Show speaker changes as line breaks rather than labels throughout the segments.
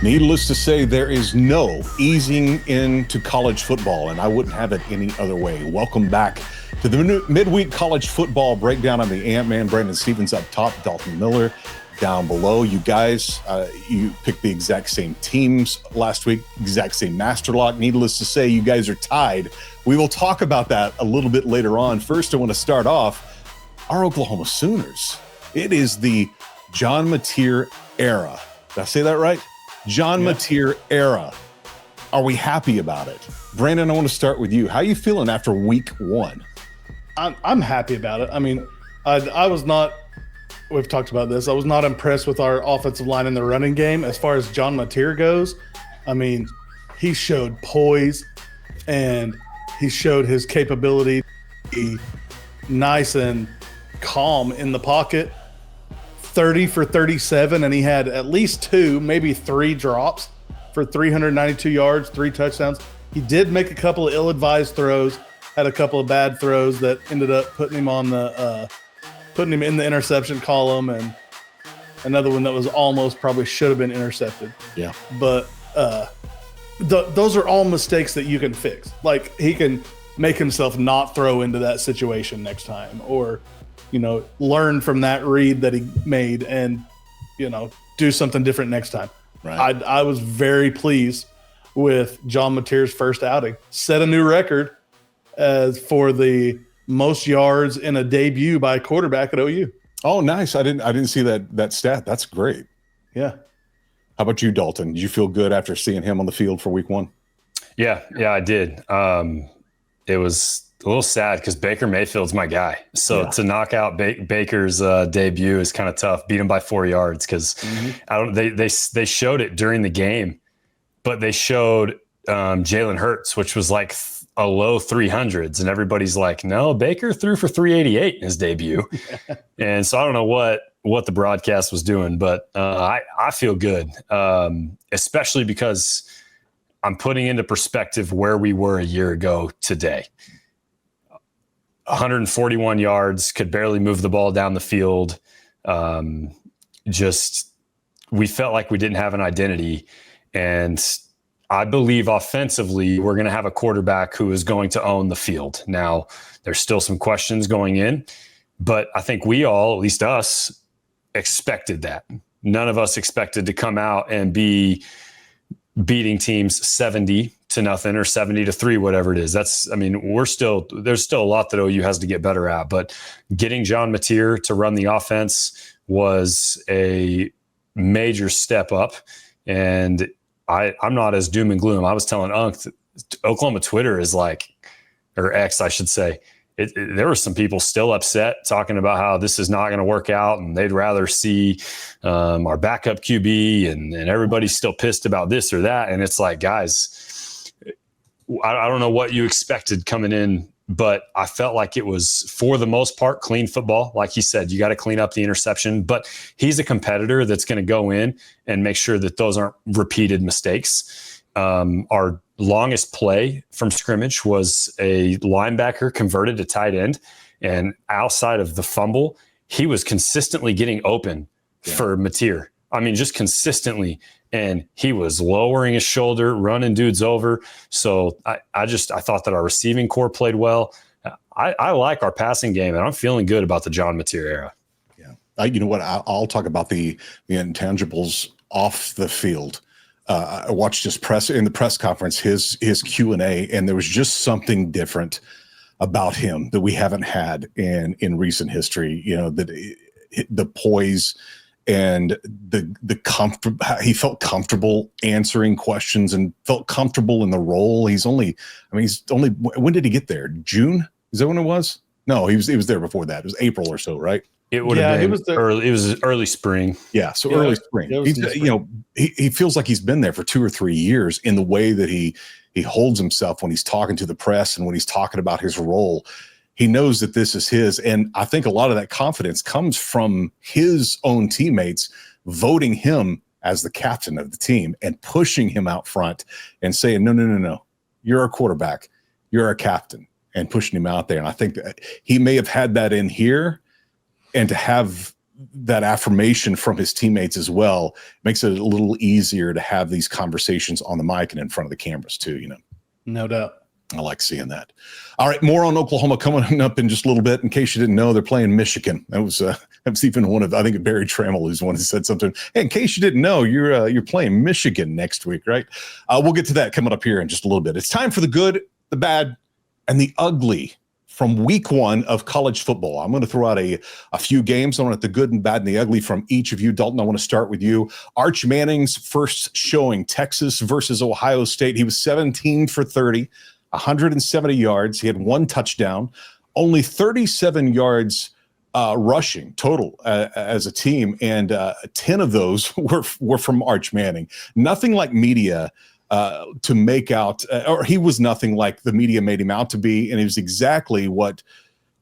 Needless to say, there is no easing into college football, and I wouldn't have it any other way. Welcome back to the Midweek College Football Breakdown. I'm the AntMan, Brandon Stevens up top, Dalton Miller down below. You guys, you picked the exact same teams last week, exact same master lock. Needless to say, you guys are tied. We will talk about that a little bit later on. First, I want to start off our Oklahoma Sooners. It is the John Mateer era. Did I say that right? John Mateer era. Are we happy about it? Brandon, I want to start with you. How are you feeling after week one?
I'm happy about it. I mean, I was not, we've talked about this, I was not impressed with our offensive line in the running game. As far as John Mateer goes, I mean, he showed poise and he showed his capability to be nice and calm in the pocket. 30 for 37, and he had at least 2, maybe 3 drops for 392 yards, 3 touchdowns. He did make a couple of ill-advised throws, had a couple of bad throws that ended up putting him on the putting him in the interception column, and another one that was almost probably should have been intercepted.
Yeah.
But those are all mistakes that you can fix. Like, he can make himself not throw into that situation next time, or learn from that read that he made and, do something different next time.
Right.
I was very pleased with John Mateer's first outing. Set a new record as for the most yards in a debut by a quarterback at OU.
Oh, nice. I didn't see that stat. That's great.
Yeah.
How about you, Dalton? Did you feel good after seeing him on the field for week one?
Yeah, I did. It was a little sad because Baker Mayfield's my guy. So to knock out Baker's debut is kind of tough. Beat him by 4 yards because they showed it during the game, but they showed Jalen Hurts, which was like a low 300s, and everybody's like, no, Baker threw for 388 in his debut. And so I don't know what the broadcast was doing, but I feel good, especially because I'm putting into perspective where we were a year ago today. 141 yards, could barely move the ball down the field. We felt like we didn't have an identity. And I believe offensively, we're going to have a quarterback who is going to own the field. Now, there's still some questions going in, but I think we all, at least us, expected that. None of us expected to come out and be beating teams 70-0 or 70-3, whatever it is. There's still a lot that OU has to get better at, but getting John Mateer to run the offense was a major step up. And I'm not as doom and gloom. I was telling Unk, Oklahoma Twitter is like, or X, I should say, there were some people still upset talking about how this is not going to work out, and they'd rather see our backup QB, and everybody's still pissed about this or that. And it's like, guys, I don't know what you expected coming in, but I felt like it was, for the most part, clean football. Like he said, you got to clean up the interception, but he's a competitor that's going to go in and make sure that those aren't repeated mistakes. Our longest play from scrimmage was a linebacker converted to tight end, and outside of the fumble, he was consistently getting open for Mateer. I mean, just consistently. And he was lowering his shoulder, running dudes over. So I thought that our receiving core played well. I like our passing game, and I'm feeling good about the John Mateer era.
Yeah. You know what? I'll talk about the intangibles off the field. I watched his in the press conference, his Q&A, and there was just something different about him that we haven't had in recent history. The poise and the comfort. He felt comfortable answering questions and felt comfortable in the role. He's only, when did he get there? June? Is that when it was? No, he was there before that. It was April or so, right?
It would have been early. It was early spring.
Yeah, so early spring. He feels like he's been there for 2 or 3 years in the way that he holds himself when he's talking to the press and when he's talking about his role. He knows that this is his, and I think a lot of that confidence comes from his own teammates voting him as the captain of the team and pushing him out front and saying, no, you're a quarterback, you're a captain, and pushing him out there. And I think that he may have had that in here, and to have that affirmation from his teammates as well makes it a little easier to have these conversations on the mic and in front of the cameras too,
No doubt.
I like seeing that. All right, more on Oklahoma coming up in just a little bit. In case you didn't know, they're playing Michigan. That was even one of, I think, Barry Trammell who's one who said something. Hey, in case you didn't know, you're playing Michigan next week, right? We'll get to that coming up here in just a little bit. It's time for the good, the bad, and the ugly from week 1 of college football. I'm going to throw out a few games. I want the good and bad and the ugly from each of you. Dalton, I want to start with you. Arch Manning's first showing, Texas versus Ohio State. He was 17 for 30. 170 yards. He had 1 touchdown, only 37 yards rushing total as a team, and 10 of those were from Arch Manning. Nothing like media to make out, or he was nothing like the media made him out to be, and he was exactly what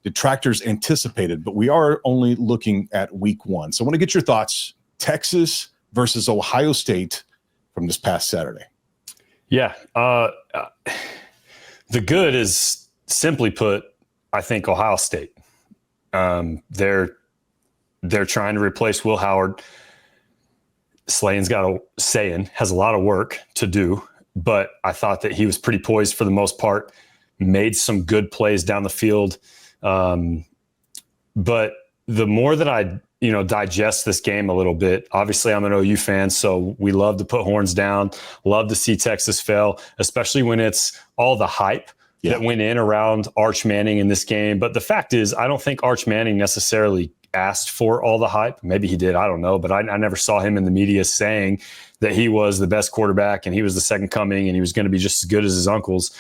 detractors anticipated. But we are only looking at week 1. So I want to get your thoughts. Texas versus Ohio State from this past Saturday.
Yeah. The good is, simply put, I think Ohio State. They're trying to replace Will Howard. Slayton's has a lot of work to do, but I thought that he was pretty poised for the most part, made some good plays down the field. But the more that I digest this game a little bit, obviously I'm an OU fan, so we love to put horns down, love to see Texas fail, especially when it's all the hype that went in around Arch Manning in this game. But the fact is, I don't think Arch Manning necessarily asked for all the hype. Maybe he did, I don't know, but I never saw him in the media saying that he was the best quarterback and he was the second coming and he was going to be just as good as his uncles.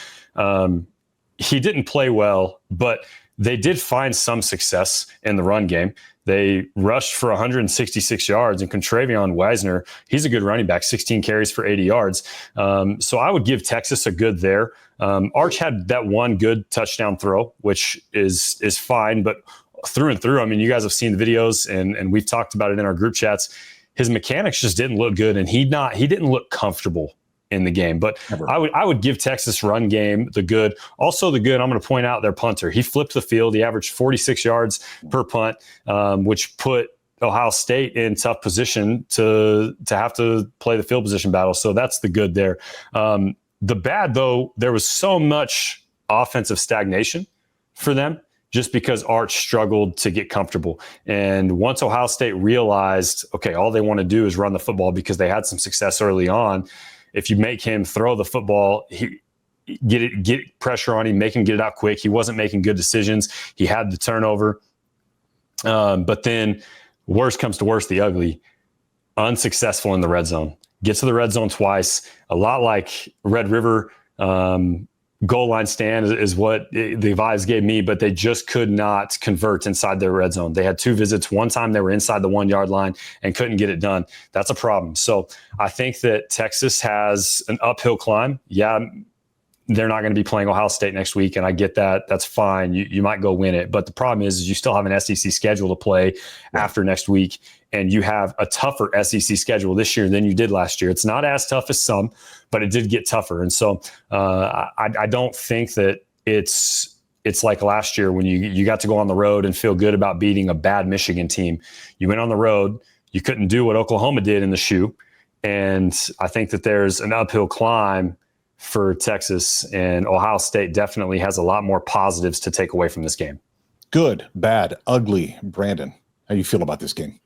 He didn't play well, but they did find some success in the run game. They rushed for 166 yards, and Contravion Wisner, he's a good running back, 16 carries for 80 yards. So I would give Texas a good there. Arch had that 1 good touchdown throw, which is fine, but through and through, I mean, you guys have seen the videos, and we've talked about it in our group chats. His mechanics just didn't look good, and he didn't look comfortable in the game. But I would give Texas run game the good. Also the good, I'm going to point out their punter. He flipped the field. He averaged 46 yards per punt, which put Ohio State in tough position to have to play the field position battle. So that's the good there. The bad, though, there was so much offensive stagnation for them just because Arch struggled to get comfortable. And once Ohio State realized, okay, all they want to do is run the football because they had some success early on. If you make him throw the football, get pressure on him, make him get it out quick. He wasn't making good decisions. He had the turnover. But then worst comes to worst, the ugly, unsuccessful in the red zone. Gets to the red zone twice, a lot like Red River goal line stand is what the vibes gave me, but they just could not convert inside their red zone. They had 2 visits. One time they were inside the 1 yard line and couldn't get it done. That's a problem. So I think that Texas has an uphill climb. Yeah, they're not going to be playing Ohio State next week, and I get that. That's fine. You might go win it. But the problem is you still have an SEC schedule to play after next week, and you have a tougher SEC schedule this year than you did last year. It's not as tough as some, but it did get tougher. And so I don't think that it's like last year when you got to go on the road and feel good about beating a bad Michigan team. You went on the road. You couldn't do what Oklahoma did in the shoe. And I think that there's an uphill climb for Texas, and Ohio State definitely has a lot more positives to take away from this game.
Good, bad, ugly. Brandon, how you feel about this game?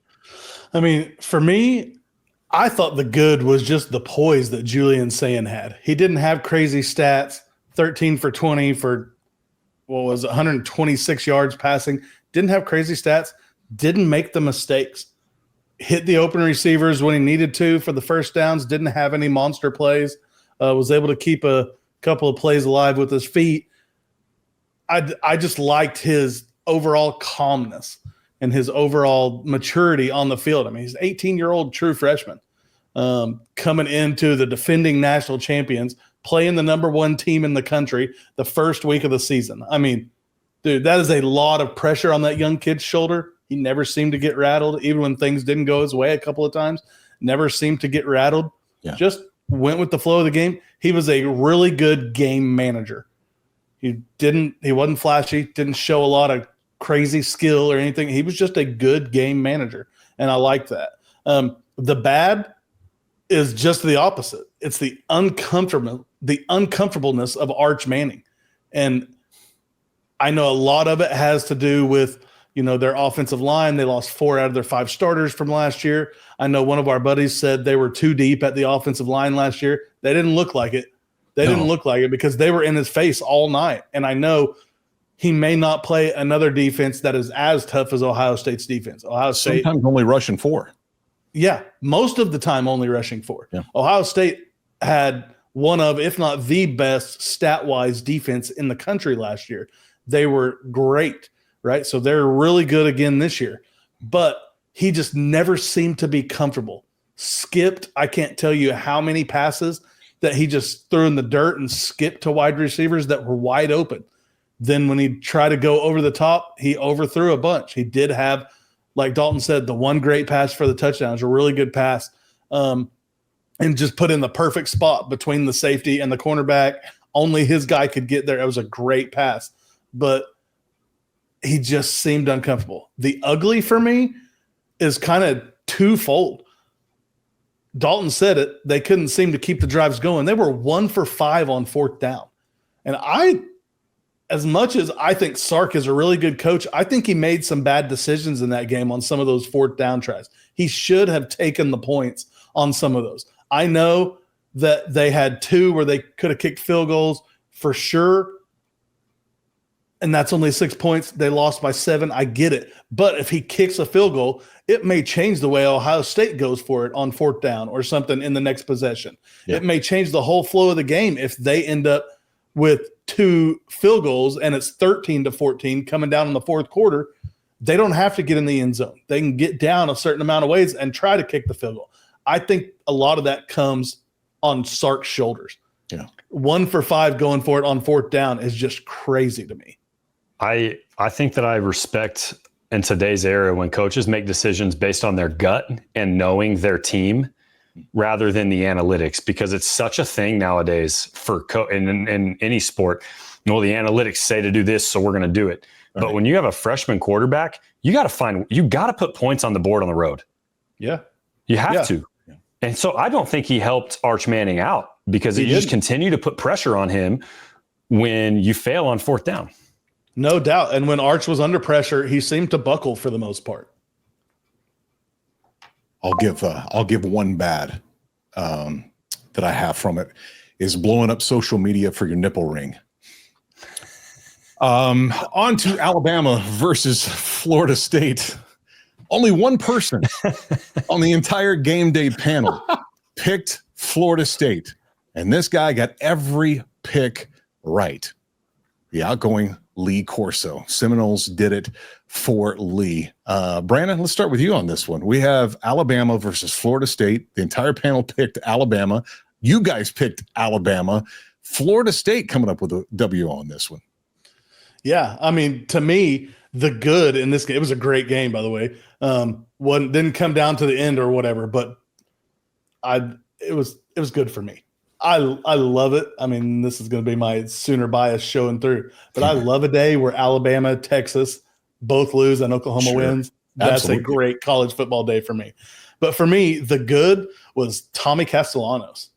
I mean, for me, I thought the good was just the poise that Julian Sayin had. He didn't have crazy stats, 13 for 20 for, 126 yards passing. Didn't have crazy stats. Didn't make the mistakes. Hit the open receivers when he needed to for the first downs. Didn't have any monster plays. Was able to keep a couple of plays alive with his feet. I just liked his overall calmness and his overall maturity on the field. I mean, he's an 18-year-old true freshman coming into the defending national champions, playing the number 1 team in the country the first week of the season. I mean, dude, that is a lot of pressure on that young kid's shoulder. He never seemed to get rattled, even when things didn't go his way a couple of times. Never seemed to get rattled.
Yeah.
Just went with the flow of the game. He was a really good game manager. He wasn't flashy, didn't show a lot of crazy skill or anything. He was just a good game manager, and I like that. The bad is just the opposite. It's the uncomfortableness of Arch Manning. And I know a lot of it has to do with, their offensive line. They lost 4 out of their 5 starters from last year. I know one of our buddies said they were too deep at the offensive line last year. They didn't look like it. Didn't look like it because they were in his face all night. And I know he may not play another defense that is as tough as Ohio State's defense. Ohio State
sometimes only rushing 4.
Yeah, most of the time only rushing 4.
Yeah.
Ohio State had one of, if not the best stat-wise defense in the country last year. They were great, right? So they're really good again this year. But he just never seemed to be comfortable. Skipped, I can't tell you how many passes that he just threw in the dirt and skipped to wide receivers that were wide open. Then when he tried to go over the top, he overthrew a bunch. He did have, like Dalton said, the one great pass for the touchdown. It was a really good pass, and just put in the perfect spot between the safety and the cornerback. Only his guy could get there. It was a great pass, but he just seemed uncomfortable. The ugly for me is kind of twofold. Dalton said it. They couldn't seem to keep the drives going. They were 1 for 5 on 4th down. And as much as I think Sark is a really good coach, I think he made some bad decisions in that game on some of those 4th down tries. He should have taken the points on some of those. I know that they had 2 where they could have kicked field goals for sure, and that's only 6 points. They lost by 7. I get it. But if he kicks a field goal, it may change the way Ohio State goes for it on 4th down or something in the next possession. Yeah. It may change the whole flow of the game if they end up with 2 field goals and it's 13-14 coming down in the 4th quarter. They don't have to get in the end zone. They can get down a certain amount of ways and try to kick the field goal. I think a lot of that comes on Sark's shoulders.
Yeah.
1 for 5 going for it on 4th down is just crazy to me.
I think that I respect in today's era when coaches make decisions based on their gut and knowing their team rather than the analytics, because it's such a thing nowadays for in any sport. The analytics say to do this, so we're going to do it. Right. But when you have a freshman quarterback, you got to put points on the board on the road.
Yeah.
You have to. Yeah. And so I don't think he helped Arch Manning out because he just continued to put pressure on him when you fail on 4th down.
No doubt. And when Arch was under pressure, he seemed to buckle for the most part.
I'll give one bad that I have from it is blowing up social media for your nipple ring. On to Alabama versus Florida State. Only one person on the entire game day panel picked Florida State, and this guy got every pick right. The outgoing Lee Corso. Seminoles did it for Lee. Brandon, let's start with you on this one. We have Alabama versus Florida State. The entire panel picked Alabama. You guys picked Alabama. Florida State coming up with a W on this one.
Yeah, I mean, to me, the good in this game, it was a great game, by the way. Didn't come down to the end or whatever, but it was good for me. I love it. I mean, this is going to be my Sooner bias showing through, but I love a day where Alabama, Texas both lose and Oklahoma wins. That's Absolutely. A great college football day for me. But for me, the good was Tommy Castellanos.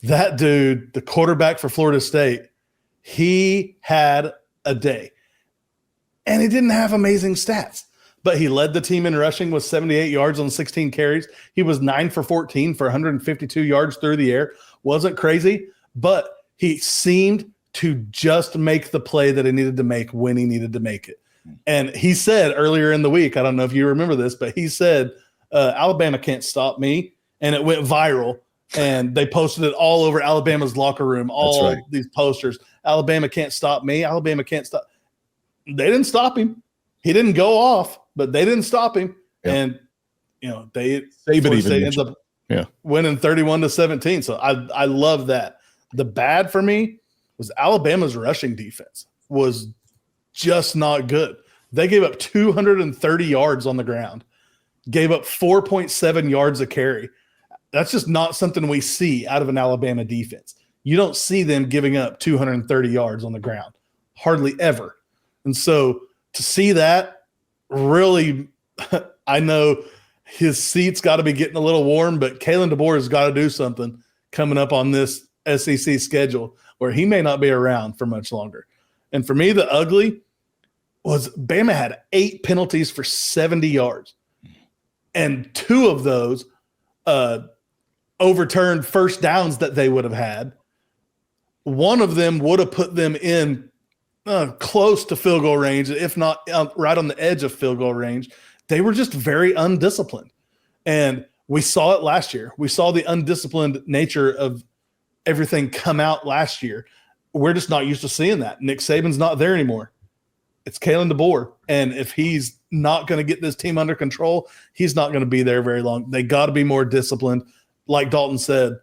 That dude, the quarterback for Florida State, he had a day. And he didn't have amazing stats, but he led the team in rushing with 78 yards on 16 carries. He was 9 for 14 for 152 yards through the air. Wasn't crazy, but he seemed to just make the play that he needed to make when he needed to make it. And he said earlier in the week, I don't know if you remember this, but he said, Alabama can't stop me. And it went viral. And they posted it all over Alabama's locker room, all these posters. Alabama can't stop me. Alabama can't stop. They didn't stop him. He didn't go off, but they didn't stop him. Yep. And, ends up winning 31-17. So I love that. The bad for me was Alabama's rushing defense was just not good. They gave up 230 yards on the ground, gave up 4.7 yards a carry. That's just not something we see out of an Alabama defense. You don't see them giving up 230 yards on the ground, hardly ever. And so to see that really, I know his seat's got to be getting a little warm, but Kalen DeBoer has got to do something coming up on this SEC schedule where he may not be around for much longer. And for me, the ugly was Bama had 8 penalties for 70 yards. And 2 of those overturned first downs that they would have had. One of them would have put them in close to field goal range, if not right on the edge of field goal range. They were just very undisciplined. And we saw it last year. We saw the undisciplined nature of everything come out last year. We're just not used to seeing that. Nick Saban's not there anymore. It's Kalen DeBoer. And if he's not going to get this team under control, he's not going to be there very long. They got to be more disciplined. Like Dalton said,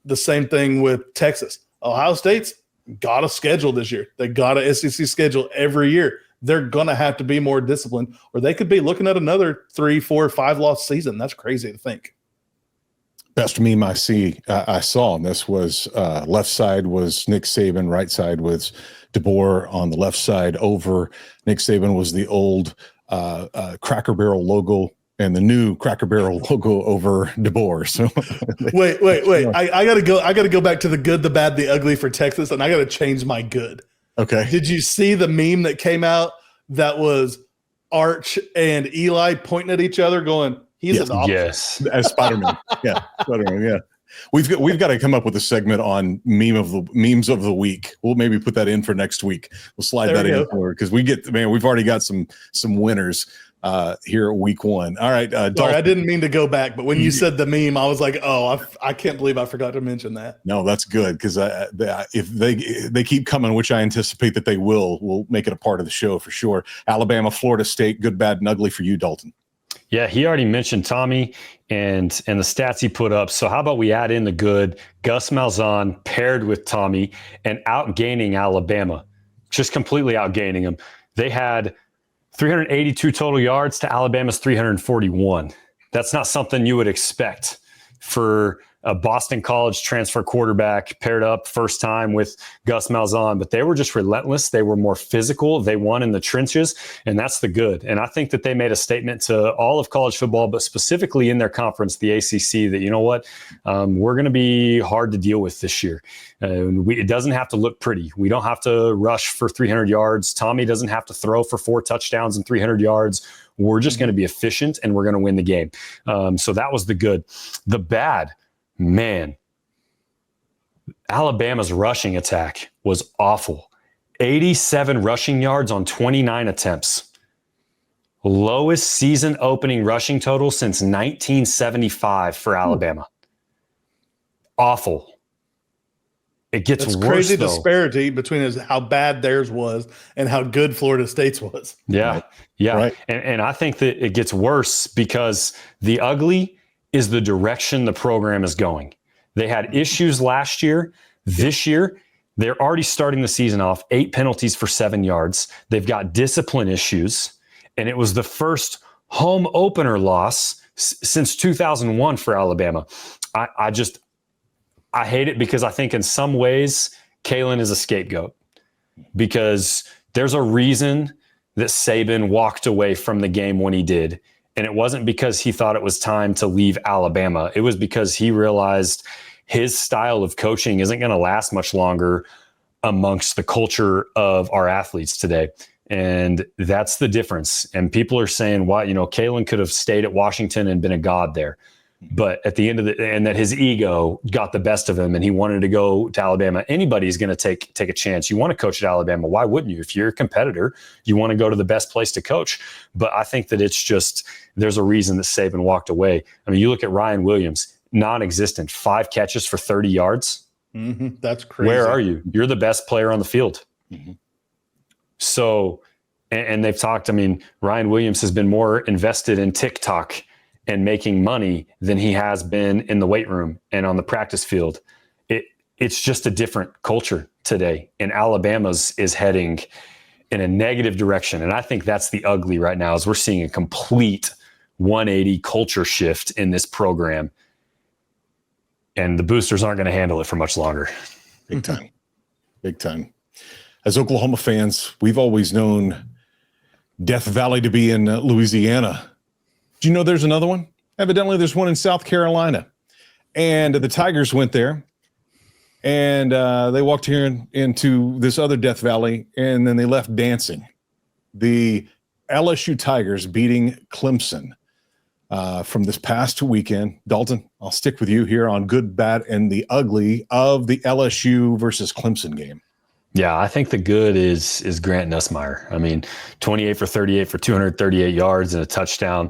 the same thing with Texas. Ohio State's got a schedule this year. They got a SEC schedule every year. They're going to have to be more disciplined, or they could be looking at another 3, 4, 5 loss season. That's crazy to think.
Best meme I saw on this was left side was Nick Saban, right side was DeBoer. On the left side over Nick Saban was the old Cracker Barrel logo, and the new Cracker Barrel logo over DeBoer. So
wait. I gotta go back to the good, the bad, the ugly for Texas, and I gotta change my good.
Okay.
Did you see the meme that came out that was Arch and Eli pointing at each other going, he's an option?
Yes.
As Spider-Man. Yeah. Spider-Man, yeah. We've got to come up with a segment on memes of the week. We'll maybe put that in for next week. We'll slide that in because we've already got some winners here at week 1. All right.
Sorry, I didn't mean to go back, but when you said the meme, I was like, oh, I can't believe I forgot to mention that.
No, that's good because if they keep coming, which I anticipate that they will, we'll make it a part of the show for sure. Alabama, Florida State, good, bad, and ugly for you, Dalton.
Yeah, he already mentioned Tommy and the stats he put up. So how about we add in the good? Gus Malzahn paired with Tommy and outgaining Alabama, just completely outgaining them. They had 382 total yards to Alabama's 341. That's not something you would expect for a Boston College transfer quarterback paired up first time with Gus Malzahn, but they were just relentless. They were more physical. They won in the trenches, and that's the good. And I think that they made a statement to all of college football, but specifically in their conference, the ACC, that, you know what, we're going to be hard to deal with this year. It doesn't have to look pretty. We don't have to rush for 300 yards. Tommy doesn't have to throw for 4 touchdowns and 300 yards. We're just going to be efficient, and we're going to win the game. So that was the good. The bad, man, Alabama's rushing attack was awful. 87 rushing yards on 29 attempts. Lowest season opening rushing total since 1975 for Alabama. Awful. It gets worse.
Crazy
though.
Disparity between how bad theirs was and how good Florida State's was.
Yeah.
Right.
Yeah.
Right.
And I think that it gets worse because the ugly is the direction the program is going. They had issues last year. This year, they're already starting the season off 8 penalties for 7 yards. They've got discipline issues. And it was the first home opener loss since 2001 for Alabama. I hate it because I think in some ways Kalen is a scapegoat, because there's a reason that Saban walked away from the game when he did. And it wasn't because he thought it was time to leave Alabama. It was because he realized his style of coaching isn't going to last much longer amongst the culture of our athletes today. And that's the difference. And people are saying, why, Kalen could have stayed at Washington and been a god there. But at the end of and that his ego got the best of him and he wanted to go to Alabama. Anybody's going to take a chance. You want to coach at Alabama. Why wouldn't you? If you're a competitor, you want to go to the best place to coach. But I think that it's just, there's a reason that Saban walked away. I mean, you look at Ryan Williams, non-existent, 5 catches for 30 yards.
Mm-hmm. That's crazy.
Where are you? You're the best player on the field.
Mm-hmm.
So, and they've talked, Ryan Williams has been more invested in TikTok and making money than he has been in the weight room and on the practice field. It's just a different culture today. And Alabama's is heading in a negative direction. And I think that's the ugly right now, is we're seeing a complete 180 culture shift in this program. And the boosters aren't going to handle it for much longer.
Big time. Big time. As Oklahoma fans, we've always known Death Valley to be in Louisiana. Do you know there's another one? Evidently, there's one in South Carolina. And the Tigers went there, and they walked here into this other Death Valley, and then they left dancing. The LSU Tigers beating Clemson from this past weekend. Dalton, I'll stick with you here on good, bad, and the ugly of the LSU versus Clemson game.
Yeah, I think the good is Garrett Nussmeier. I mean, 28 for 38 for 238 yards and a touchdown.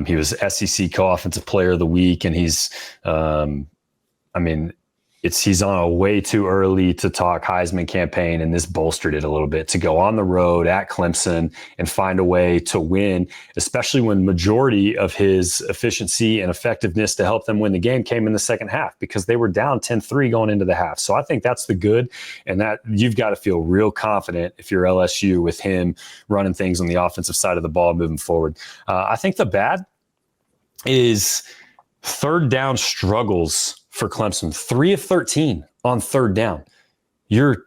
He was SEC co-offensive player of the week, and he's on a way too early to talk Heisman campaign, and this bolstered it a little bit to go on the road at Clemson and find a way to win, especially when majority of his efficiency and effectiveness to help them win the game came in the second half because they were down 10-3 going into the half. So I think that's the good, and that you've got to feel real confident if you're LSU with him running things on the offensive side of the ball moving forward. I think the bad is third down struggles for Clemson. 3 of 13 on third down. You're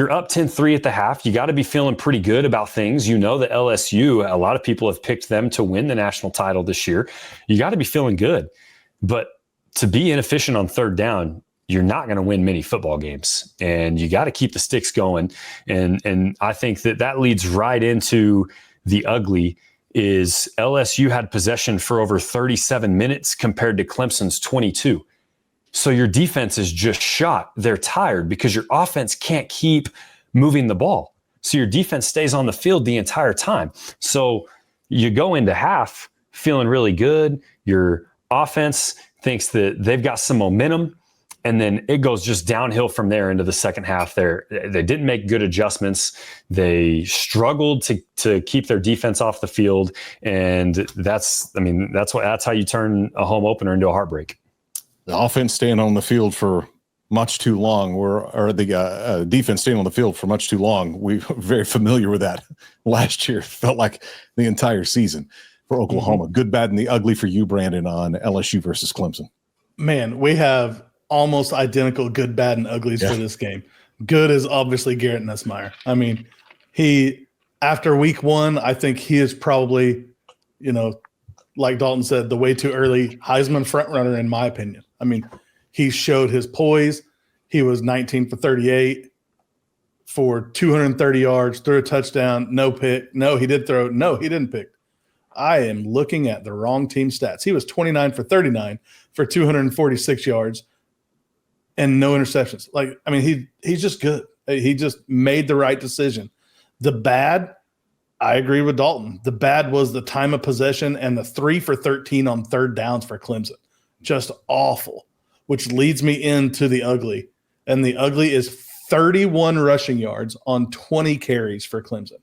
up 10-3 at the half. You got to be feeling pretty good about things. You know that LSU, a lot of people have picked them to win the national title this year. You got to be feeling good. But to be inefficient on third down, you're not going to win many football games. And you got to keep the sticks going. And I think that leads right into the ugly is LSU had possession for over 37 minutes compared to Clemson's 22. So your defense is just shot. They're tired because your offense can't keep moving the ball. So your defense stays on the field the entire time. So you go into half feeling really good. Your offense thinks that they've got some momentum, and then it goes just downhill from there into the second half. They didn't make good adjustments. They struggled to keep their defense off the field, and that's how you turn a home opener into a heartbreak.
The offense staying on the field for much too long, or the defense staying on the field for much too long. We're very familiar with that last year. Felt like the entire season for Oklahoma. Mm-hmm. Good, bad, and the ugly for you, Brandon, on LSU versus Clemson.
Man, we have almost identical good, bad, and uglies for this game. Good is obviously Garrett Nussmeier. I mean, after week one, I think he is probably, like Dalton said, the way too early Heisman frontrunner, in my opinion. I mean, he showed his poise. He was 19 for 38 for 230 yards, threw a touchdown, no pick. No, he did throw. No, he didn't pick. I am looking at the wrong team stats. He was 29 for 39 for 246 yards and no interceptions. He's just good. He just made the right decision. The bad, I agree with Dalton. The bad was the time of possession and the 3 for 13 on third downs for Clemson. Just awful, which leads me into the ugly. And the ugly is 31 rushing yards on 20 carries for Clemson,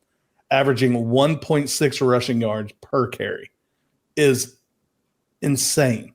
averaging 1.6 rushing yards per carry. Is insane.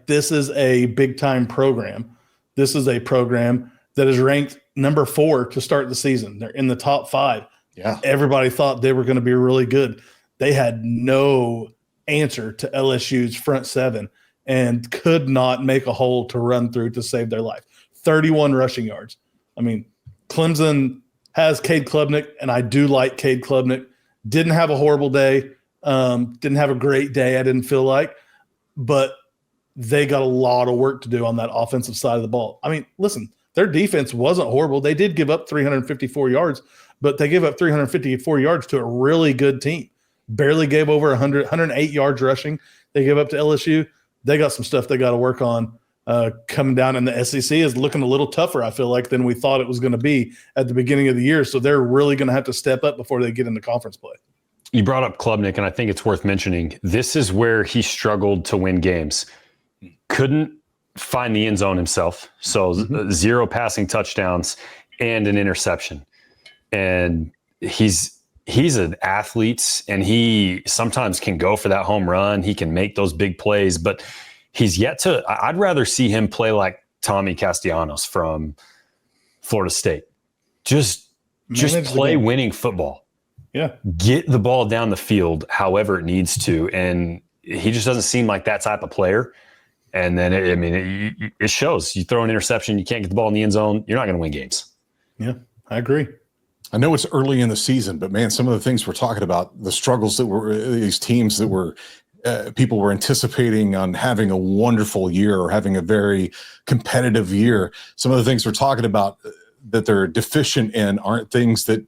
This is a big-time program. This is a program that is ranked number 4 to start the season. They're in the top 5.
Yeah.
Everybody thought they were going to be really good. They had no answer to LSU's front seven and could not make a hole to run through to save their life. 31 rushing yards. I mean, Clemson has Cade Klubnik, and I do like Cade Klubnik. Didn't have a horrible day. Didn't have a great day, I didn't feel like. But they got a lot of work to do on that offensive side of the ball. I mean, listen, their defense wasn't horrible. They did give up 354 yards, but they gave up 354 yards to a really good team. Barely gave over 108 yards rushing. They gave up to LSU. They got some stuff they got to work on coming down, and the SEC is looking a little tougher, I feel like, than we thought it was going to be at the beginning of the year. So they're really going to have to step up before they get into conference play.
You brought up Klubnik, and I think it's worth mentioning. This is where he struggled to win games. Couldn't find the end zone himself. So 0 passing touchdowns and an interception. And he's an athlete, and he sometimes can go for that home run. He can make those big plays, but he's yet to – I'd rather see him play like Tommy Castellanos from Florida State. Just play winning football.
Yeah.
Get the ball down the field however it needs to, and he just doesn't seem like that type of player. And then, it shows. You throw an interception, you can't get the ball in the end zone, you're not going to win games.
Yeah, I agree.
I know it's early in the season, but man, some of the things we're talking about, the struggles that were these teams that were people were anticipating on having a wonderful year or having a very competitive year. Some of the things we're talking about that they're deficient in aren't things that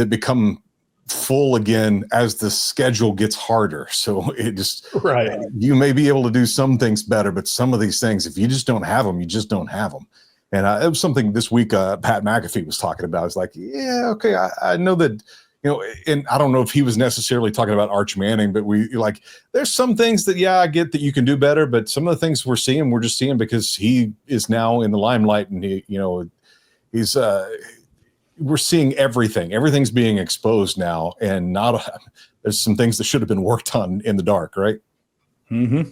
become full again as the schedule gets harder. So it just,
right.
You may be able to do some things better, but some of these things, if you just don't have them, you just don't have them. And it was something this week Pat McAfee was talking about. It's like, yeah, okay, I know that, and I don't know if he was necessarily talking about Arch Manning, but there's some things that, I get that you can do better, but some of the things we're just seeing because he is now in the limelight and he's we're seeing everything. Everything's being exposed now, and there's some things that should have been worked on in the dark, right?
Mm-hmm.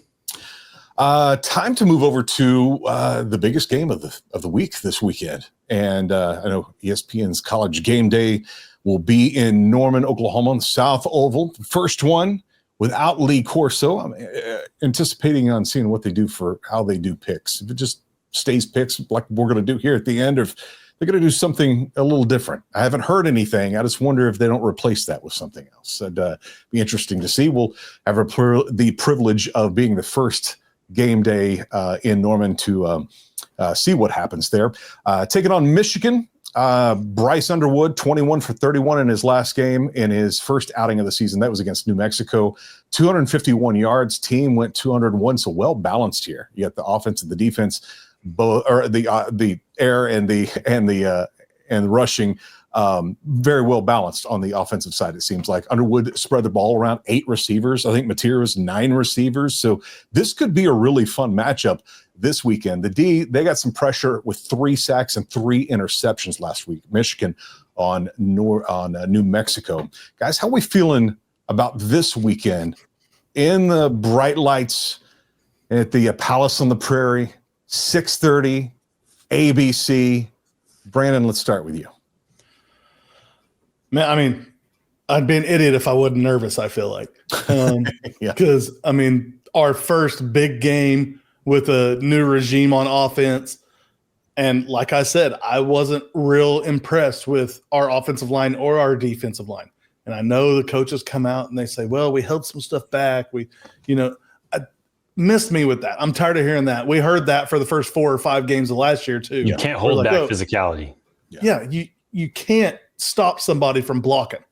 Time to move over to the biggest game of the week this weekend. And I know ESPN's College GameDay will be in Norman, Oklahoma, on the South Oval. First one without Lee Corso. I'm anticipating on seeing what they do for how they do picks. If it just stays picks like we're going to do here at the end, or if they're going to do something a little different. I haven't heard anything. I just wonder if they don't replace that with something else. It'd be interesting to see. We'll have the privilege of being the first game day in Norman to see what happens there. Taking on Michigan, Bryce Underwood, 21 for 31 in his last game in his first outing of the season. That was against New Mexico. 251 yards. Team went 201, so well balanced here. You got the offense and the defense, both, or the air and the rushing. Very well balanced on the offensive side, it seems like. Underwood spread the ball around 8 receivers. I think Mateer was 9 receivers. So this could be a really fun matchup this weekend. The D, they got some pressure with 3 sacks and 3 interceptions last week. Michigan on New Mexico. Guys, how are we feeling about this weekend in the bright lights at the Palace on the Prairie, 6:30, ABC? Brandon, let's start with you.
Man, I mean, I'd be an idiot if I wasn't nervous, I feel like.
Yeah.
Because, I mean, our first big game with a new regime on offense. And like I said, I wasn't real impressed with our offensive line or our defensive line. And I know the coaches come out and they say, well, we held some stuff back. I missed me with that. I'm tired of hearing that. We heard that for the first 4 or 5 games of last year, too.
You can't hold back physicality.
Yeah, you can't stop somebody from blocking.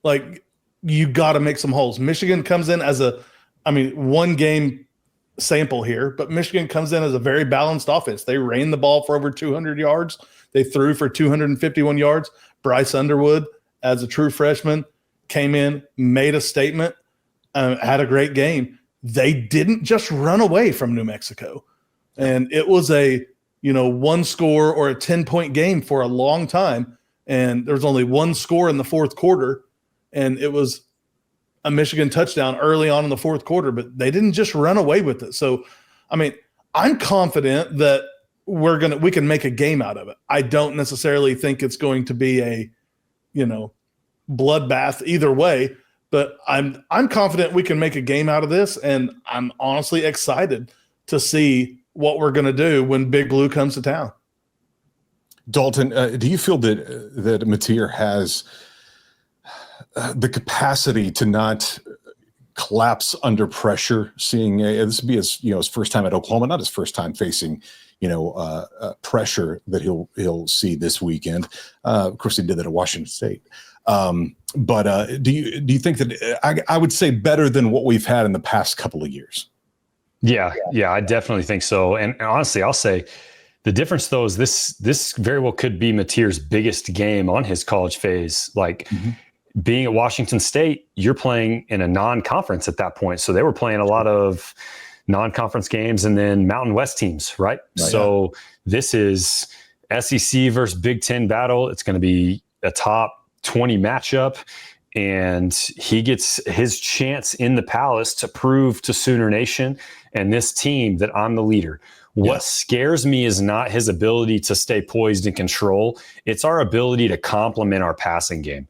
Like, you got to make some holes. Michigan comes in as one game sample here, but Michigan comes in as a very balanced offense. They ran the ball for over 200 yards. They threw for 251 yards. Bryce Underwood, as a true freshman, came in, made a statement, had a great game. They didn't just run away from New Mexico. And it was a, 1 score or a 10-point game for a long time. And there was only 1 score in the fourth quarter, and it was a Michigan touchdown early on in the fourth quarter, but they didn't just run away with it. So, I mean, I'm confident that we can make a game out of it. I don't necessarily think it's going to be a, bloodbath either way, but I'm confident we can make a game out of this, and I'm honestly excited to see what we're going to do when Big Blue comes to town.
Dalton, do you feel that Mateer has the capacity to not collapse under pressure? Seeing this would be his first time at Oklahoma, not his first time facing pressure that he'll see this weekend. Of course, he did that at Washington State. But do you think that I would say better than what we've had in the past couple of years?
Yeah, I definitely think so. And honestly, I'll say, the difference, though, is this very well could be Mateer's biggest game on his college phase. Like, being at Washington State, you're playing in a non-conference at that point. So they were playing a lot of non-conference games and then Mountain West teams, right? So this is SEC versus Big Ten battle. It's going to be a top 20 matchup. And he gets his chance in the Palace to prove to Sooner Nation and this team that I'm the leader. What scares me is not his ability to stay poised and control. It's our ability to complement our passing game.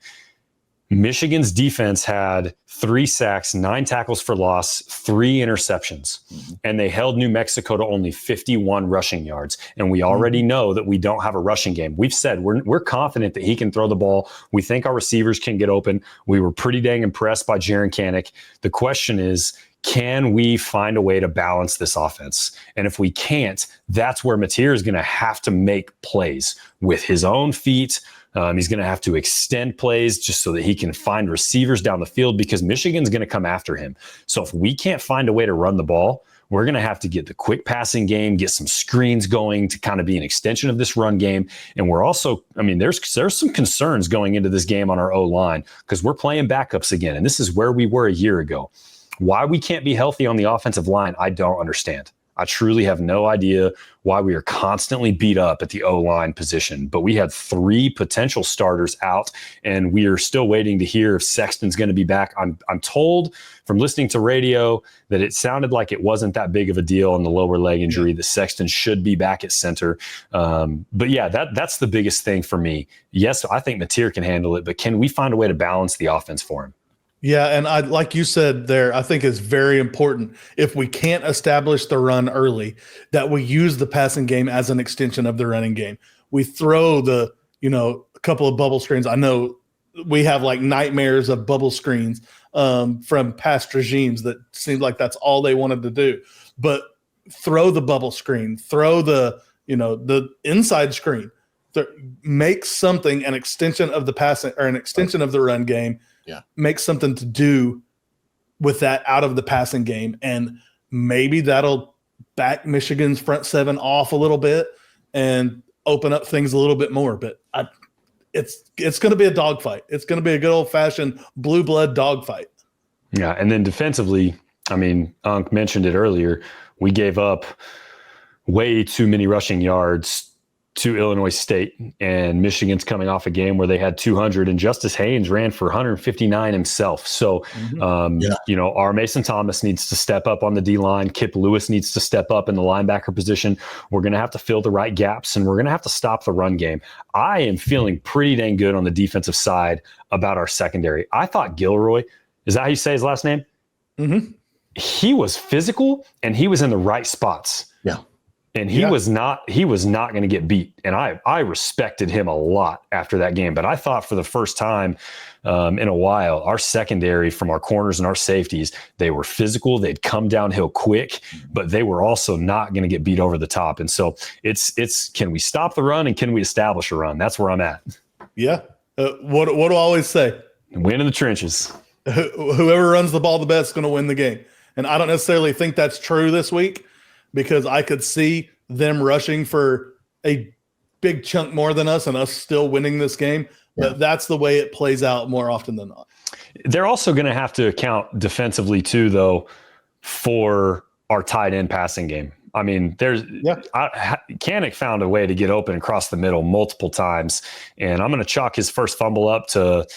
Michigan's defense had 3 sacks, 9 tackles for loss, 3 interceptions, and they held New Mexico to only 51 rushing yards. And we already know that we don't have a rushing game. We've said we're confident that he can throw the ball. We think our receivers can get open. We were pretty dang impressed by Jaren Kanak. The question is, can we find a way to balance this offense? And if we can't, that's where Mateer is going to have to make plays with his own feet. He's going to have to extend plays just so that he can find receivers down the field, because Michigan's going to come after him. So if we can't find a way to run the ball, we're going to have to get the quick passing game, get some screens going to kind of be an extension of this run game. And we're also, there's some concerns going into this game on our O-line, because we're playing backups again. And this is where we were a year ago. Why we can't be healthy on the offensive line, I don't understand. I truly have no idea why we are constantly beat up at the O-line position. But we had 3 potential starters out, and we are still waiting to hear if Sexton's going to be back. I'm told from listening to radio that it sounded like it wasn't that big of a deal on the lower leg injury, that Sexton should be back at center. But yeah, that's the biggest thing for me. Yes, I think Mateer can handle it, but can we find a way to balance the offense for him?
Yeah, and like you said there, I think it's very important, if we can't establish the run early, that we use the passing game as an extension of the running game. We throw a couple of bubble screens. I know we have like nightmares of bubble screens from past regimes that seemed like that's all they wanted to do. But throw the bubble screen, throw the inside screen, make something an extension of the passing or an extension of the run game. Yeah, make something to do with that out of the passing game, and maybe that'll back Michigan's front 7 off a little bit and open up things a little bit more. But it's going to be a dogfight. It's going to be a good old-fashioned blue blood dogfight.
Yeah, and then defensively, Unc mentioned it earlier, we gave up way too many rushing yards to Illinois State, and Michigan's coming off a game where they had 200, and Justice Haynes ran for 159 himself. So, our Mason Thomas needs to step up on the D-line. Kip Lewis needs to step up in the linebacker position. We're going to have to fill the right gaps, and we're going to have to stop the run game. I am feeling pretty dang good on the defensive side about our secondary. I thought Gilroy, is that how you say his last name? Mm-hmm. He was physical, and he was in the right spots. Yeah. And he was not going to get beat. And I respected him a lot after that game. But I thought for the first time in a while, our secondary, from our corners and our safeties, they were physical. They'd come downhill quick, but they were also not going to get beat over the top. And so it's can we stop the run and can we establish a run? That's where I'm at.
Yeah. What do I always say?
Win in the trenches.
Whoever runs the ball the best is going to win the game. And I don't necessarily think that's true this week, because I could see them rushing for a big chunk more than us and us still winning this game. Yeah. But that's the way it plays out more often than not.
They're also going to have to account defensively too, though, for our tight end passing game. Kanak found a way to get open across the middle multiple times, and I'm going to chalk his first fumble up to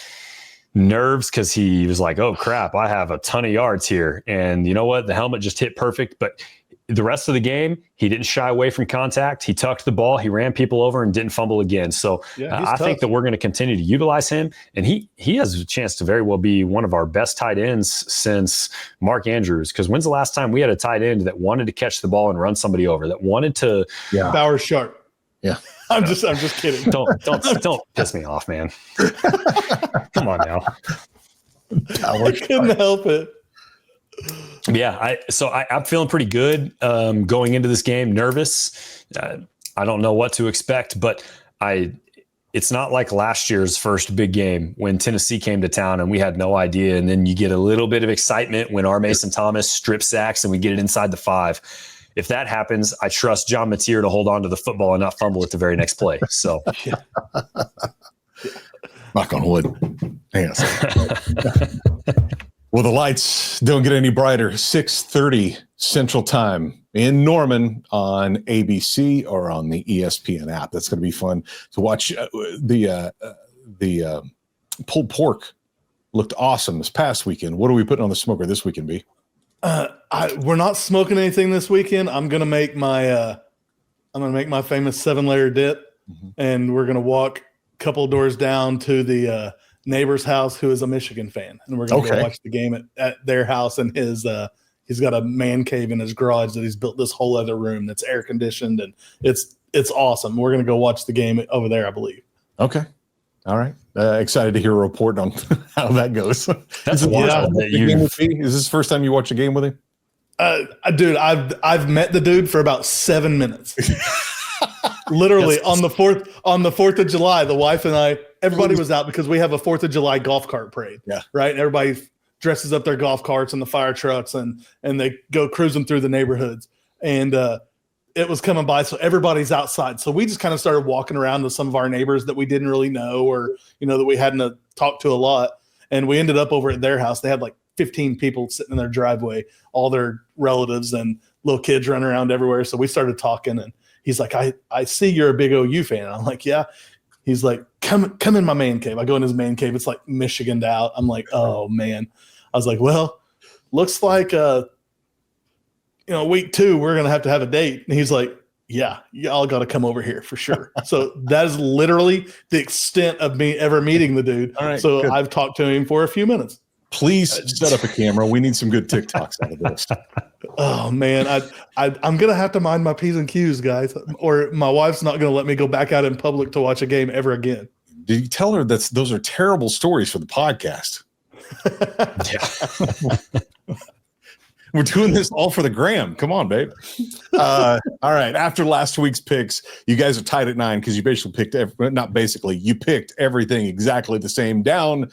nerves, because he was like, oh crap, I have a ton of yards here. And you know what? The helmet just hit perfect, but the rest of the game, he didn't shy away from contact. He tucked the ball. He ran people over and didn't fumble again. So I think that we're going to continue to utilize him. And he has a chance to very well be one of our best tight ends since Mark Andrews. Because when's the last time we had a tight end that wanted to catch the ball and run somebody over, that wanted to
Bauer Sharp.
Yeah.
I'm just kidding.
Don't piss me off, man. Come on now.
I couldn't help it.
Yeah, I'm feeling pretty good going into this game. Nervous. I don't know what to expect, but it's not like last year's first big game when Tennessee came to town and we had no idea. And then you get a little bit of excitement when our Mason Thomas strip sacks and we get it inside the 5. If that happens, I trust John Mateer to hold on to the football and not fumble at the very next play. So,
knock on wood. Hang on a second. Well, the lights don't get any brighter. 6:30 Central Time in Norman on ABC or on the ESPN app. That's going to be fun to watch. The pulled pork looked awesome this past weekend. What are we putting on the smoker this weekend, B?
We're not smoking anything this weekend. I'm gonna make my famous 7-layer dip, and we're gonna walk a couple of doors down to the neighbor's house who is a Michigan fan, and we're going to go watch the game at their house. And he's got a man cave in his garage that he's built this whole other room that's air conditioned, and it's awesome. We're going to go watch the game over there, I believe.
Okay. All right. Excited to hear a report on how that goes.
That's wild.
Is this the first time you watch a game with him?
Dude, I've met the dude for about 7 minutes. Literally on the 4th of July, the wife and I, everybody was out because we have a 4th of July golf cart parade.
Yeah.
Right. And everybody dresses up their golf carts and the fire trucks and they go cruising through the neighborhoods. And it was coming by, so everybody's outside. So we just kind of started walking around to some of our neighbors that we didn't really know, or that we hadn't talked to a lot. And we ended up over at their house. They had like 15 people sitting in their driveway, all their relatives and little kids running around everywhere. So we started talking, and he's like, I see you're a big OU fan. And I'm like, yeah. He's like, come in my man cave. I go in his man cave. It's like Michiganed out. I'm like, oh man. I was like, well, looks like week 2, we're going to have a date. And he's like, yeah, y'all got to come over here for sure. So that is literally the extent of me ever meeting the dude.
All right,
so
good.
I've talked to him for a few minutes.
Please set up a camera. We need some good TikToks out of this.
Oh man, I'm going to have to mind my P's and Q's, guys, or my wife's not going to let me go back out in public to watch a game ever again.
Did you tell her those are terrible stories for the podcast?
Yeah.
We're doing this all for the gram. Come on, babe. All right. After last week's picks, you guys are tied at 9 because you basically you picked everything exactly the same down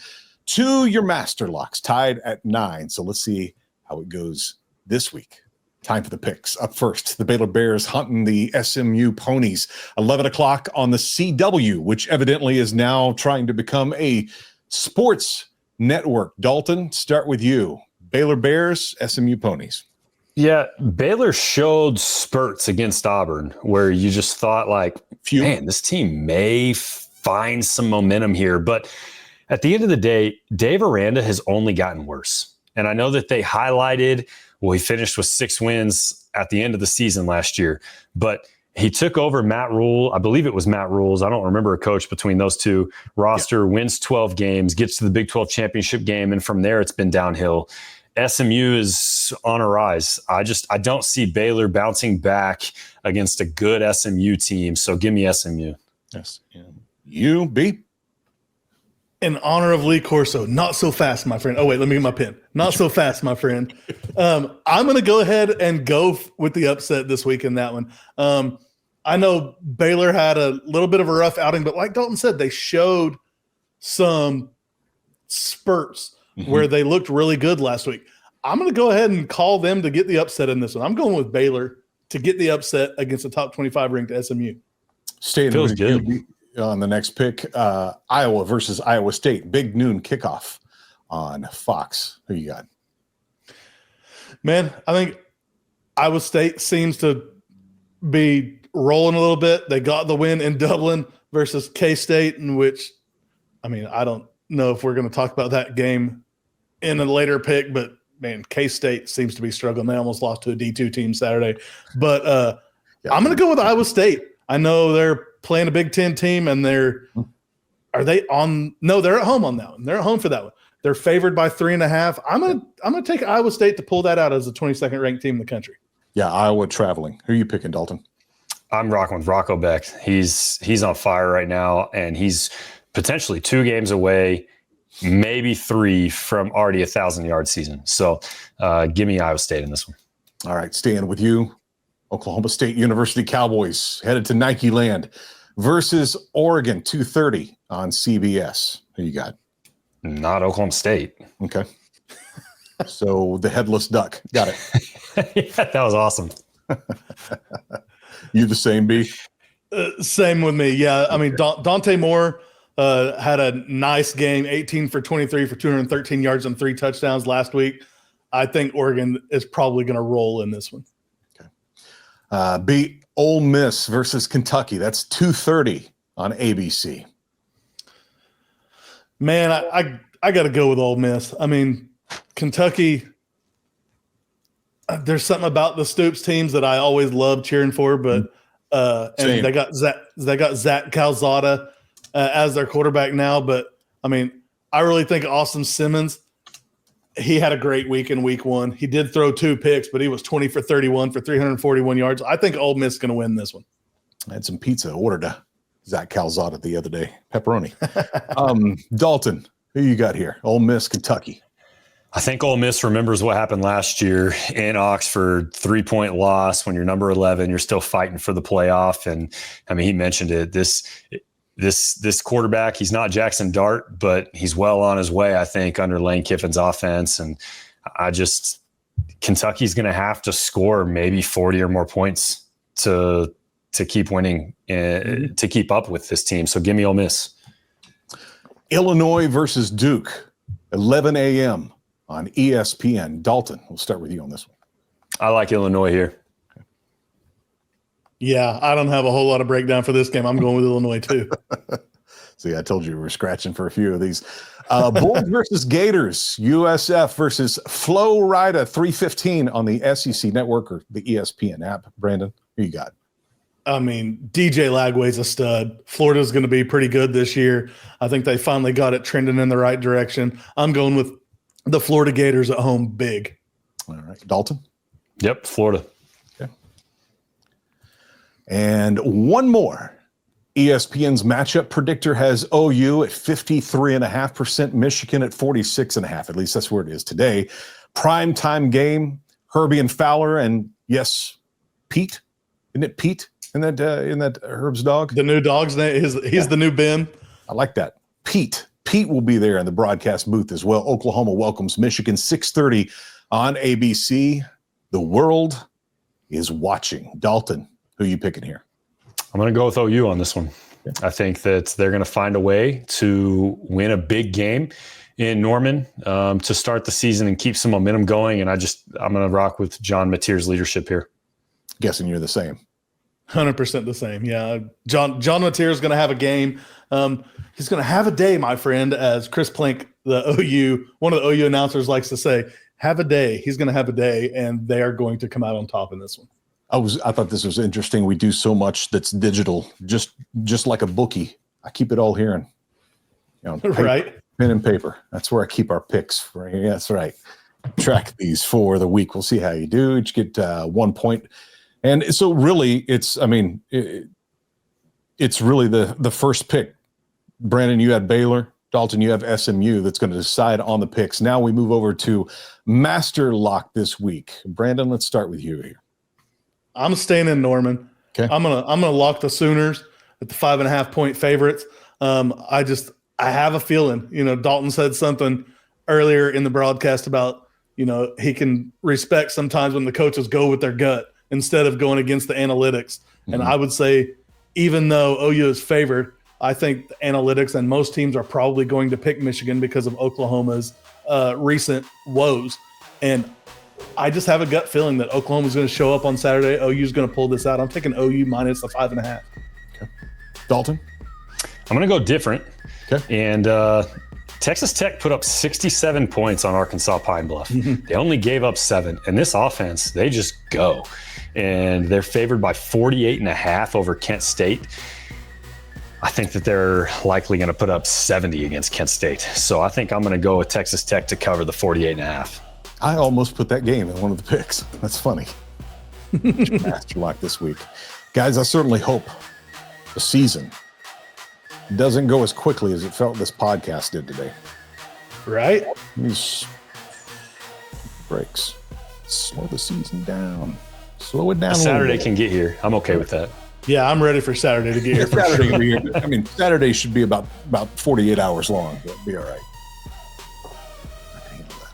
to your master locks, tied at 9. So let's see how it goes this week. Time for the picks. Up first, the Baylor Bears hunting the SMU Ponies. 11 o'clock on the CW, which evidently is now trying to become a sports network. Dalton, start with you. Baylor Bears, SMU Ponies.
Yeah, Baylor showed spurts against Auburn where you just thought like, man, this team may find some momentum here. But at the end of the day, Dave Aranda has only gotten worse. And I know that they highlighted, he finished with 6 wins at the end of the season last year. But he took over Matt Rule. I believe it was Matt Rule's. I don't remember a coach between those two. Roster wins 12 games, gets to the Big 12 championship game. And from there, it's been downhill. SMU is on a rise. I don't see Baylor bouncing back against a good SMU team. So give me SMU.
Yes. You, B?
In honor of Lee Corso, not so fast, my friend. Oh, wait, let me get my pen. Not so fast, my friend. I'm going to go ahead and go with the upset this week in that one. I know Baylor had a little bit of a rough outing, but like Dalton said, they showed some spurts where they looked really good last week. I'm going to go ahead and call them to get the upset in this one. I'm going with Baylor to get the upset against the top 25 ranked SMU.
Staying
Feels
with
good.
you on the next pick, Iowa versus Iowa State. Big noon kickoff on Fox. Who you got?
Man, I think Iowa State seems to be rolling a little bit. They got the win in Dublin versus K-State, in which, I don't know if we're going to talk about that game in a later pick, but man, K-State seems to be struggling. They almost lost to a D2 team Saturday. But I'm going to go with Iowa State. I know they're playing a Big Ten team, and they're at home on that one. They're at home for that one. They're favored by 3.5. I'm gonna take Iowa State to pull that out as the 22nd ranked team in the country.
Yeah, Iowa traveling. Who are you picking, Dalton?
I'm rocking with Rocco Beck. He's on fire right now, and he's potentially 2 games away, maybe 3 from already 1,000-yard season. So give me Iowa State in this one.
All right, staying with you. Oklahoma State University Cowboys headed to Nike Land versus Oregon, 2:30 on CBS. Who you got?
Not Oklahoma State.
Okay. So the headless duck. Got it.
Yeah, that was awesome.
You the same, B?
Same with me. Yeah, Dante Moore had a nice game, 18 for 23 for 213 yards and 3 touchdowns last week. I think Oregon is probably going to roll in this one.
Okay. B, Ole Miss versus Kentucky. That's 2:30 on ABC.
Man, I got to go with Ole Miss. Kentucky, there's something about the Stoops teams that I always love cheering for, but and they got Zach Calzada as their quarterback now. But I really think Austin Simmons, he had a great week in week 1. He did throw 2 picks, but he was 20 for 31 for 341 yards. I think Ole Miss is going to win this one.
I had some pizza ordered Zach Calzada the other day. Pepperoni. Dalton, who you got here? Ole Miss, Kentucky.
I think Ole Miss remembers what happened last year in Oxford, 3-point loss when you're number 11, you're still fighting for the playoff. And I mean, he mentioned it, this quarterback, he's not Jackson Dart, but he's well on his way, I think, under Lane Kiffin's offense. And Kentucky's going to have to score maybe 40 or more points to keep winning, to keep up with this team. So give me Ole Miss.
Illinois versus Duke, 11 a.m. on ESPN. Dalton, we'll start with you on this one.
I like Illinois here.
Yeah, I don't have a whole lot of breakdown for this game. I'm going with Illinois too.
See, I told you we were scratching for a few of these. Bulls versus Gators, USF versus Flo Rida, 3:15 on the SEC Network or the ESPN app. Brandon, who you got?
I mean, DJ Lagway's a stud. Florida's going to be pretty good this year. I think they finally got it trending in the right direction. I'm going with the Florida Gators at home big.
All right. Dalton?
Yep, Florida.
Okay. And one more. ESPN's matchup predictor has OU at 53.5%, Michigan at 46.5%. At least that's where it is today. Primetime game, Herbie and Fowler, and yes, Pete. Isn't it Pete in that Herb's dog?
The new dog's name he's the new Ben.
I like that. Pete will be there in the broadcast booth as well. Oklahoma welcomes Michigan, 6:30 on ABC. The world is watching. Dalton, who are you picking here?
I'm going to go with OU on this one.
Okay.
I think that they're going to find a way to win a big game in Norman to start the season and keep some momentum going. And I'm going to rock with John Mateer's leadership here.
Guessing you're the same.
100% the same. Yeah. John Mateer is going to have a game. He's going to have a day, my friend, as Chris Plank, one of the OU announcers likes to say, have a day. He's going to have a day, and they are going to come out on top in this one.
I thought this was interesting. We do so much that's digital, just like a bookie. I keep it all here and paper,
right,
pen and paper. That's where I keep our picks. Yeah, that's right. Track these for the week. We'll see how you do. Each get 1 point, and so really, it's really the first pick. Brandon, you had Baylor. Dalton, you have SMU. That's going to decide on the picks. Now we move over to Master Lock this week. Brandon, let's start with you here.
I'm staying in Norman.
Okay.
I'm gonna lock the Sooners at the 5.5 point favorites. I have a feeling, Dalton said something earlier in the broadcast about, he can respect sometimes when the coaches go with their gut instead of going against the analytics. Mm-hmm. And I would say, even though OU is favored, I think the analytics and most teams are probably going to pick Michigan because of Oklahoma's recent woes. And I just have a gut feeling that Oklahoma's going to show up on Saturday. OU's going to pull this out. I'm taking OU minus the 5.5.
Okay. Dalton?
I'm going to go different.
Okay.
And Texas Tech put up 67 points on Arkansas Pine Bluff. They only gave up 7. And this offense, they just go. And they're favored by 48.5 over Kent State. I think that they're likely going to put up 70 against Kent State. So I think I'm going to go with Texas Tech to cover the 48.5.
I almost put that game in one of the picks. That's funny. Master Lock this week. Guys, I certainly hope the season doesn't go as quickly as it felt this podcast did today.
Right?
These breaks. Slow the season down. Slow it down.
Saturday can get here. I'm okay with that.
Yeah, I'm ready for Saturday to get here. For
Saturday
sure.
here. I mean, Saturday should be about 48 hours long. But it'll be all right.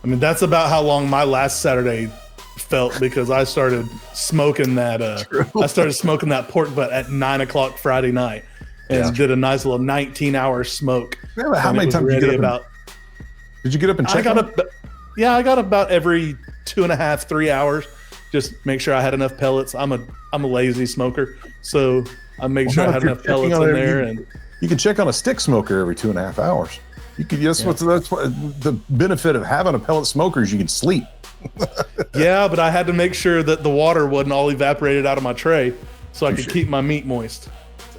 I mean, that's about how long my last Saturday felt because I started smoking that. I started smoking that pork butt at 9:00 Friday night, and did a nice little 19-hour smoke.
Yeah, how many times did you get up? Did you get up and check?
I got about every 2.5, 3 hours. Just make sure I had enough pellets. I'm a lazy smoker, so I make sure I had enough pellets in there. And
you can check on a stick smoker every 2.5 hours. You could. That's what the benefit of having a pellet smoker is you can sleep.
Yeah, but I had to make sure that the water wasn't all evaporated out of my tray, so I could keep my meat moist.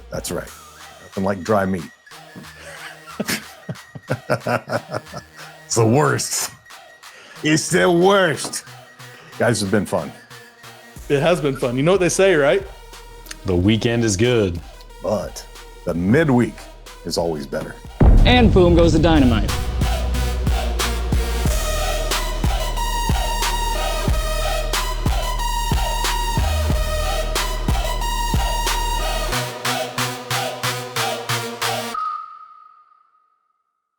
That's right. Nothing like dry meat. It's the worst. It's the worst. Guys, it's been fun.
It has been fun. You know what they say, right?
The weekend is good,
but the midweek is always better.
And boom goes the dynamite.